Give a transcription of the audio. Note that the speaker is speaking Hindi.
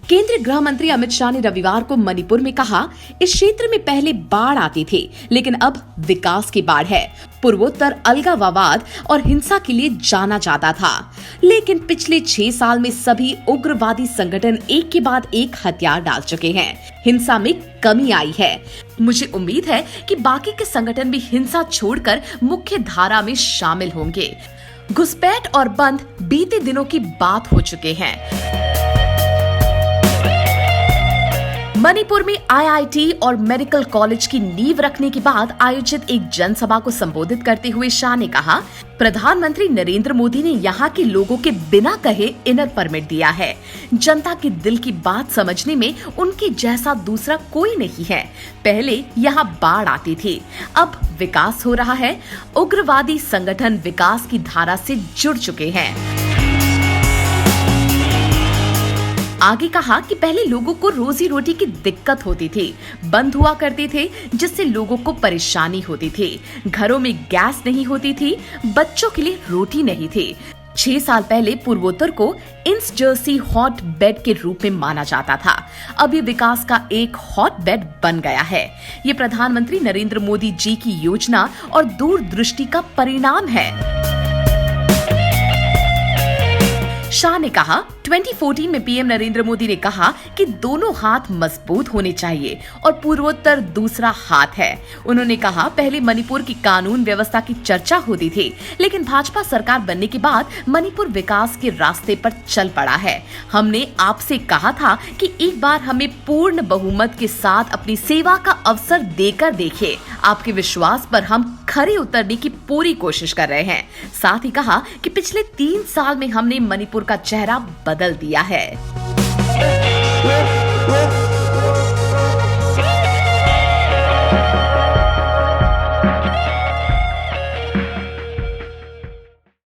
केंद्रीय गृह मंत्री अमित शाह ने रविवार को मणिपुर में कहा, इस क्षेत्र में पहले बाढ़ आती थी, लेकिन अब विकास की बाढ़ है। पूर्वोत्तर अलगाववाद और हिंसा के लिए जाना जाता था, लेकिन पिछले 6 साल में सभी उग्रवादी संगठन एक के बाद एक हथियार डाल चुके हैं। हिंसा में कमी आई है। मुझे उम्मीद है कि बाकी के संगठन भी हिंसा छोड़कर मुख्य धारा में शामिल होंगे। घुसपैठ और बंद बीते दिनों की बात हो चुके हैं। मणिपुर में आईआईटी और मेडिकल कॉलेज की नींव रखने के बाद आयोजित एक जनसभा को संबोधित करते हुए शाह ने कहा, प्रधानमंत्री नरेंद्र मोदी ने यहाँ के लोगों के बिना कहे इनर परमिट दिया है। जनता के दिल की बात समझने में उनके जैसा दूसरा कोई नहीं है। पहले यहाँ बाढ़ आती थी, अब विकास हो रहा है। उग्रवादी संगठन विकास की धारा से जुड़ चुके हैं। आगे कहा कि पहले लोगों को रोजी रोटी की दिक्कत होती थी, बंद हुआ करते थे, जिससे लोगों को परेशानी होती थी। घरों में गैस नहीं होती थी, बच्चों के लिए रोटी नहीं थी। 6 साल पहले पूर्वोत्तर को इंस जर्सी हॉट बेड के रूप में माना जाता था। अब ये विकास का एक हॉट बेड बन गया है। ये प्रधानमंत्री नरेंद्र मोदी जी की योजना और दूरदृष्टि का परिणाम है। शाह ने कहा, 2014 में पीएम नरेंद्र मोदी ने कहा कि दोनों हाथ मजबूत होने चाहिए और पूर्वोत्तर दूसरा हाथ है। उन्होंने कहा, पहले मणिपुर की कानून व्यवस्था की चर्चा होती थी, लेकिन भाजपा सरकार बनने के बाद मणिपुर विकास के रास्ते पर चल पड़ा है। हमने आपसे कहा था कि एक बार हमें पूर्ण बहुमत के साथ अपनी सेवा का अवसर देकर देखिए। आपके विश्वास पर हम खरे उतरने की पूरी कोशिश कर रहे हैं। साथ ही कहा कि पिछले 3 साल में हमने मणिपुर का चेहरा बदल दिया है।